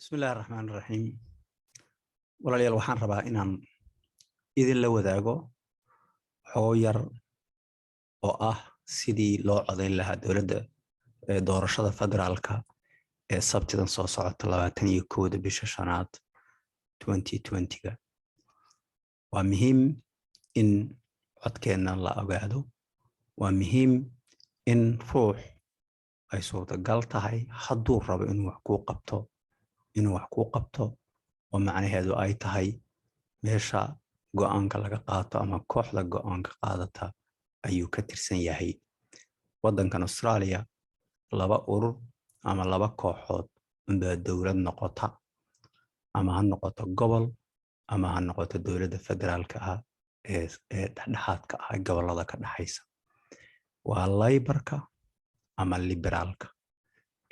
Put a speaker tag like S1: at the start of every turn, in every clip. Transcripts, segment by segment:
S1: بسم الله الرحمن الرحيم walaalyaal waxaan rabaa inaan idin la wadaago xogo yar oo ah sidii loo codeyn lahaa dowladda doorashada federaalka ee sabtidan soo socota 21 bisha shanaad 2020ga waa muhiim in codkeena la ogaado waa muhiim in ruux ay suurtagal tahay hadduu rabo inuu wax ku qabto oo macnaheedu ay tahay meesha go'aanka laga qaato ama kooxda go'aanka qaadata ayuu ka tirsan yahay waddankan Australia laba urur ama laba kooxood unbaa dowlad noqota ama ha noqoto gobol ama ha noqoto dowladda federaalka ah ee dhexdhexaadka ah gobolada ka dhaxaysa waa Labourka ama Liberaalka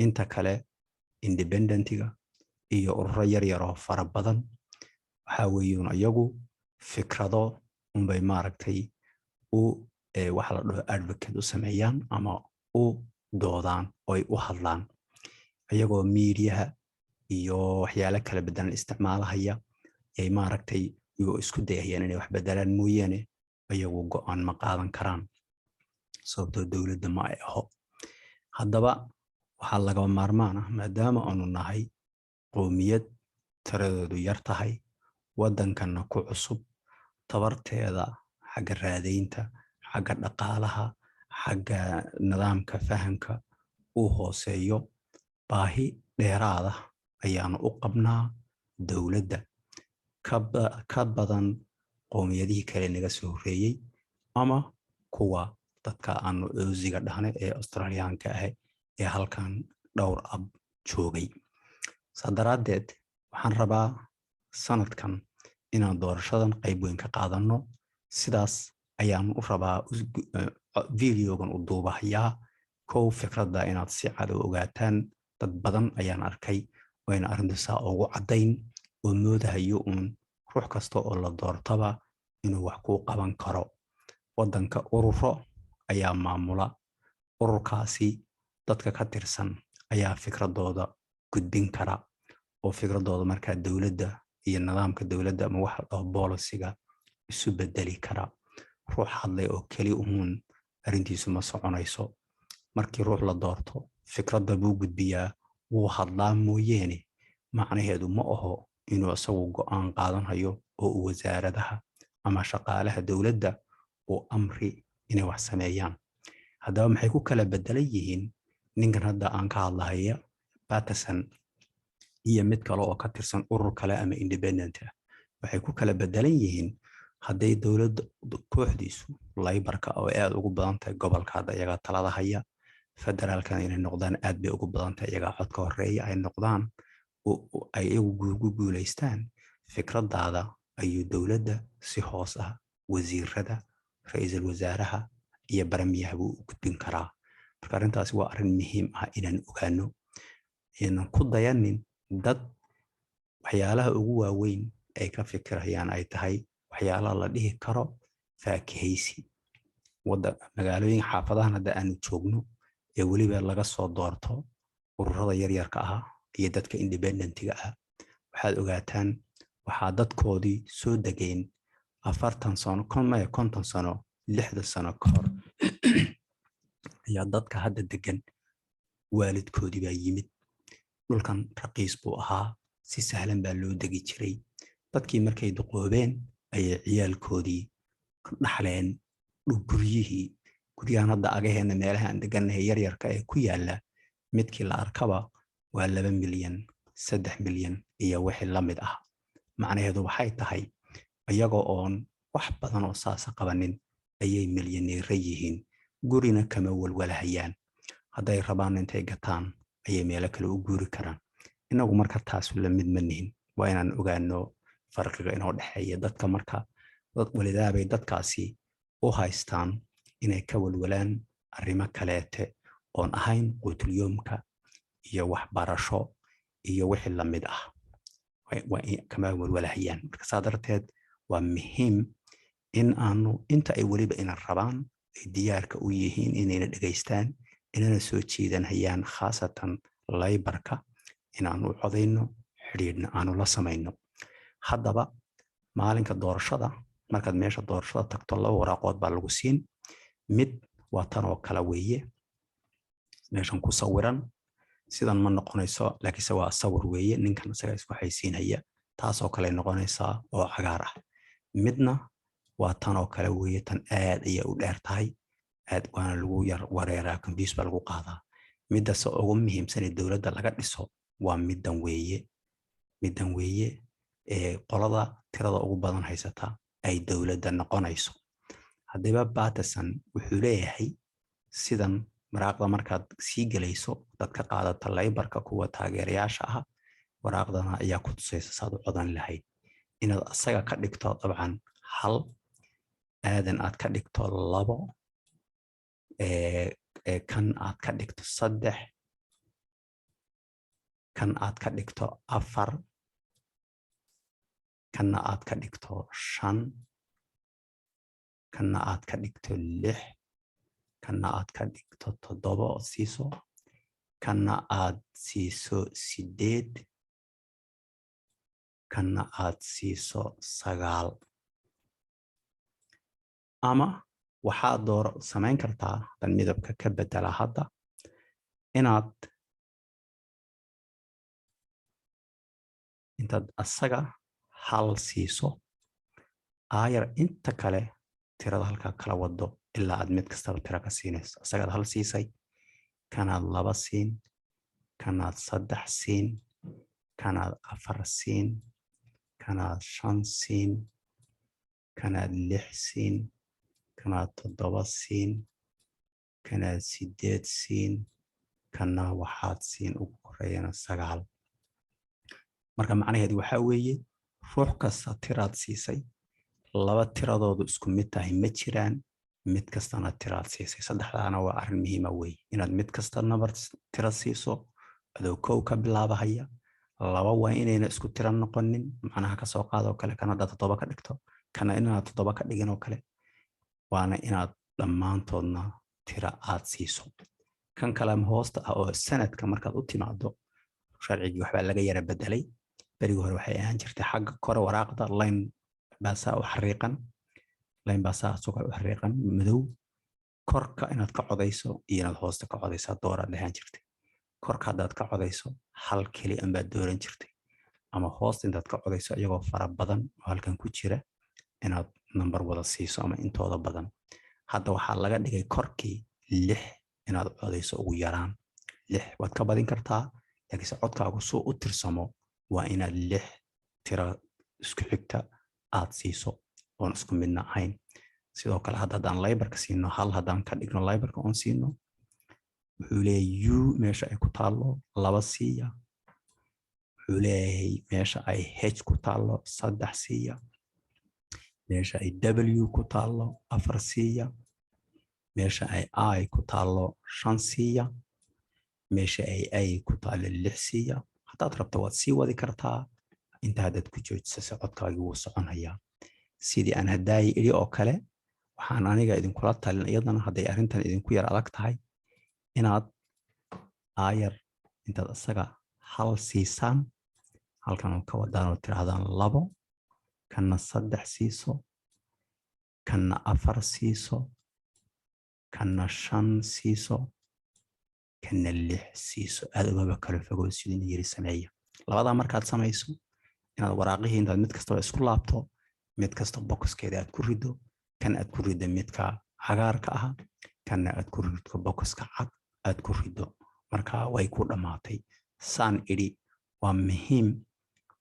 S1: inta kale independentiga iyo ururo yar yar oo fara badan waxa weeyun ayagu fikrado unbay maaragtay waxa la dhaho advocate u sameeyaan ama u doodaan oo ay u hadlaan ayagoo miidiyaha iyo waxyaalo kala bedelan isticmaalahaya ay maaragtay isku dayayaan inay wax bedelaan mooyaane ayagu go'aan ma qaadan karaan sababtoo dowladda ma ay aho haddaba waxaa laga maarmaan ah maadaama aanu nahay qowmiyad tiradoodu yar tahay waddankanna ku cusub tabarteeda xagga raadaynta xagga dhaqaalaha xagga nidaamka fahamka uu hooseeyo baahi dheeraada ayaanu u qabnaa dowladda ka badan qowmiyadihii kale naga soo horeeyay ama kuwa dadka aanu oosiga dhahnay ee Australiyaanka ah ee halkan dhowr ab joogay sadaradeed waxaan rabaa sanadkan inaan doorashadan qayb weyn ka qaadano sidaas ayaan u rabaa videogan u duubahayaa kow fikradda inaad si cad u ogaataan dad badan ayaan arkay wayna arrintaas ugu cadayn oo moodahayo ruux kasta oo la doortaba inuu wax ku qaban karo waddanka ururo ayaa maamula ururkaasi dadka ka tirsan ayaa fikradooda gudbin kara oo fikradooda markaa dowladda iyo nidaamka dowladda ama waxa oo policy-ga isu bedeli kara ruux hadlay oo kali arrintiisu ma soconayso markii ruux la doorto fikradda buu gudbiyaa wuu hadlaa mooyeene macnaheedu ma aho inuu asagu go'aan qaadanayo oo wasaaradaha ama shaqaalaha dowladda oo amri inay wax sameeyaan haddaba maxay ku kala bedelan yihiin ninkan hadda aan ka hadlahaya Patterson iyo mid kale oo ka tirsan urur kale ama independent ah waxay ku kala bedelan yihiin haday dawladda kooxdiisu Labourka oo aad ugu badan tahay gobolka hadda iyaga talada haya federaalkan inay noqdaan aad bay ugu badan tahay iyaga codka horeeya ay noqdaan oo ay ugu guuleystaan fikradaada ayuu dawladda si hoos ah wasiirada ra'iisul wasaaraha iyo baramiyaha u gudbin karaa marka arrintaasi waa arrin muhiim ah inaan ogaano inaan ku dayanin dad waxyaalaha ugu waaweyn ay ka fikirayaan ay tahay waxyaalaha la dhihi karo faakihaysi wada magaalooyin xaafadahan hadda aan joogno ee waliba laga soo doorto ururada yar yarka ah iyo dadka independentiga ah waxaad ogaataan waxa dadkoodii soo dageen 40 sano 50 sano 60 sano ka hor ayaa dadka hadda degan waalidkoodii baa yimid dhulkan raqiis buu ahaa si sahlan baa loo degi jiray dadkii markay duqoobeen ayay ciyaalkoodii ka dhaxleen guryahan hadda agaheena meelaha aan deganahay yar yarka ee ku yaala midkii la arkaba waa 2 milyan 3 milyan iyo wixii la mid ah macnaheedu waxay tahay ayaga oon wax badan oo saasa qabanin ayay milyaneer yihiin gurina kama walwalahayaan haday rabaan intay gataan ayay meel kale u guuri karaan inagu marka taas la mid manihin waa inaan ogaano farqiga inoo dhaxeeya dadka marka dad walidaabay dadkaasi u haystaan inay ka walwalaan arrimo kaleete oon ahayn quutliyomka iyo waxbarasho iyo wixii la mid ah kama walwalahayaan marka saadarteed waa muhiim in aanu inta ay waliba ina rabaan ay diyaarka u yihiin inayna dhageystaan inana soo jeedan hayaan khaasatan Labourka inaanu codeyno xiriirna aanu la samayno. haddaba maalinka doorashada markaad meesha doorashada tagto 2 waraaqood baa lagu siin. mid waa tan oo kala weeye meeshan ku sawiran, sidan ma noqonayso laakiinse waa sawir weeye, ninkan isaga isku xaysiinaya, taasoo kale noqonaysaa oo cagaar ah. midna waa tan oo kale weeye, tan aad ayay u dheer tahay, aad waana lagu yar wareeraa, confuse baa lagu qaadaa. middaas ugu muhiimsan ee dowladda laga dhiso waa middan weeye qolada tirada ugu badan haysata ay dowladda noqonayso. haddaba Patterson wuxuu leeyahay sidan waraaqda markaad sii gelayso dadka qaadata laybarka kuwa taageerayaasha ah, waraaqdana ayaa ku tusaysa saad u codan lahayd inaad asaga ka dhigto dabcan 1, aadan aad ka dhigto 2, kan aad ka dhigto 3, kan aad ka dhigto 4, kanna aad ka dhigto 5, kanna aad ka dhigto 6, kanna aad ka dhigto 7 oo siiso, kanna aad siiso 8, kanna aad siiso 9. ama waxaad samayn kartaa dan midabka ka bedela hadda inaad intaad asaga 1 siiso ayar inta kale tirada halka kala wado ilaa aad mid kastaba tira ka siinayso. asagaad 1 siisay, kanaad 2 siin, kanaad 3 siin, kanaad 4 siin, kanaad 5 siin, kanaad 6 siin, kanaad 7 siin, kanaad 8 siin, kana waxaad siin ugu horeeyana 9. marka macnaheedu waxa weeye ruux kasta tiraad siisay, 2 tiradoodu isku mid tahay ma jiraan, mid kastana tiraad siisay. saddexdaana waa arrin muhiim ah weeye, inaad mid kasta number tira siiso adoo 1 ka bilaabahaya. 2 waa inayna isku tira noqonin, macnaha ka soo qaado kale kana 7 ka dhigto, kana inaad 7 ka dhigin oo kale, waana inaad dhammaantoodna tira aad siiso. kan kale hoosta ah oo sanadka markaad u timaado sharcigi waxba laga yara bedelay. berigi hore waxay ahaan jirtay xagga kore waraaqda line baasaa u xariiqan, line baasaa soo u xariiqan madow, korka inaad ka codayso iyo inaad hoosta ka codayso dooraad lahaan jirtay. korka hadaad ka codayso 1 keli aan baad dooran jirtay, ama hoosta intaad ka codayso iyagoo fara badan oo halkan ku jira inaad number wada siiso ama intooda badan. hadda waxaa laga dhigay korkii 6 inaad codayso ugu yaraan 6. waad ka badin kartaa laakiinse codkaagu soo u tirsamo waa inaad 6 tira isku xigta aad siiso oon isku midna ahayn. sidoo kale haddaan laybarka siino 1 haddaan ka dhigno laybarka oon siino, wuxuu leeyahay u meesha ay ku taalo 2 siiya, wuxuu leeyahay meesha ay h ku taalo 3 siiya, meesha ay w ku taalo 4 siiya, meesha ay I ku taalo 5 siiya, meesha ay ku taalo 6 siiya. hadaad rabto waad sii wadi kartaa inta haddaad ku joojiso socodkaagi wuu soconayaa. sidii aan haddaay iri oo kale waxaan aniga idinkula talin iyadana hadday arrintan idinku yar adag tahay inaad ayar intaad asaga 1 siisaan, halkan ka wadaan oo tirahdaan 2, kana 3 siiso, kana 4 siiso, kana 5 siiso, kana 6 siiso. aad uga kala fogow sidii yiri sameeya. labada markaad samayso inaad waraaqihii intaad mid kastaba isku laabto, mid kasta boxkeeda aad ku rido, kan aad ku rido midka cagaarka ah, kana aad ku rido boxka cad aad ku rido. marka way ku dhamaatay. saan iri waa muhiim.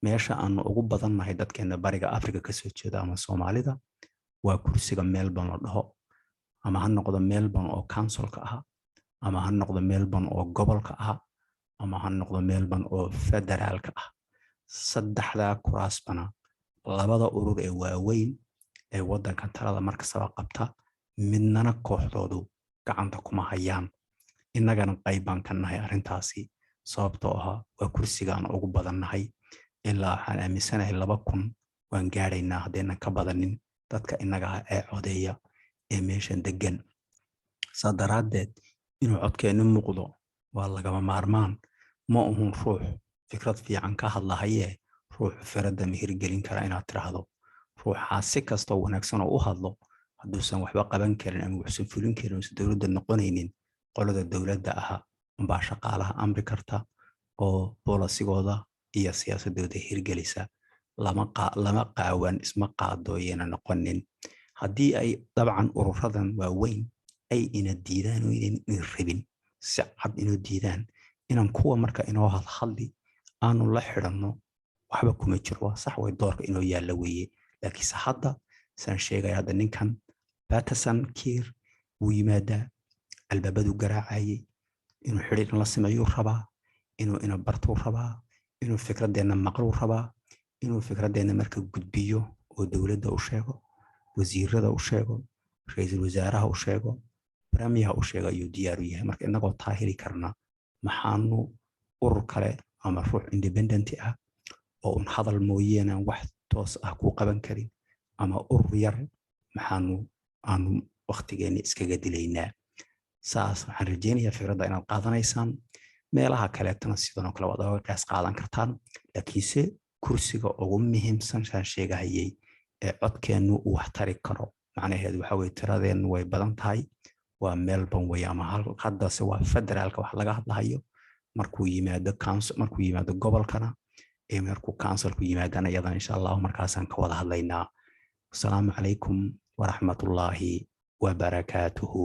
S1: meesha aan ugu badannahay dadkeena bariga Afrika ka soo jeeda ama Soomaalida waa kursiga Melbourne oo dhaho, ama ha noqdo Melbourne oo councilka ah, ama ha noqdo Melbourne oo gobolka ah, ama ha noqdo Melbourne oo federaalka ah. saddexda kuraasbana labada urur ee waaweyn ee wadanka talada markasta qabta midnana kooxdoodu gacanta kuma hayaan. innagana qaybaan ka nahay arrintaasi, sababtoo ah waa kursigaan ugu badannahay. ilaa waxaan aaminsanahay 2000 waan gaaraynaa haddaynan ka badanin dadka innaga ee codeeya ee meeshan degan. saa daraaddeed inuu codkeenu muuqdo waa lagama maarmaan. ma uhun ruux fikrad fiican ka hadlahaye ruuxu firadda ma hirgelin kara inaad tiraahdo ruuxaa si kastoo wanaagsan oo u hadlo hadduusan waxba qaban karin ama waxsan fulin karin uusan dowladda noqonaynin qolada dowladda aha unbaa shaqaalaha amri karta oo bolasigooda iyo siyaasadooda hirgelisa lama qaawan isma qaadooyana noqonin haddii ay dabcan ururadan waaweyn ay ina diidaan oo inan rabin si cad inuu diidaan inaan kuwa marka inoo hadli aanu la xidhanno waxba kuma jiro waa sax way doorka inoo yaalla weeye laakiinse hadda saan sheegaya hadda ninkan Patterson Kiir wuu yimaadaa albaabadu garaacayay inuu xidhiir la sameeyuu rabaa inuu ina bartuu rabaa inuu fikraddeena maqluu rabaa inuu fikraddeena marka gudbiyo oo dowladda u sheego wasiirada u sheego ra'iisul wasaaraha u sheego barnaamijyaha u sheego ayuu diyaar u yahay marka innagoo taa heli karna maxaanu urur kale ama ruux independent ah oo un hadal mooyeena wax toos ah ku qaban karin ama urur yar maxaanu aanu waqtigeena iskaga dilaynaa saas waxaan rajeynayaa fikradda inaad qaadanaysaan meelaha kaleetana sidoo kale waad ogaas qaadan kartaan laakiinse kursiga ugu muhiimsan saan sheegahayay ee codkeenu uu wax tari karo macnaheedu waxa weeye tiradeenu way badan tahay waa Melbourne way ama haddase waa federaalka wax laga hadlahayo markuu yimaado council markuu yimaado gobolkana ee markuu councilku yimaadana iyadana insha Allah markaasaan ka wada hadlaynaa. Assalaamu calaykum waraxmatullaahi wabarakaatuhu.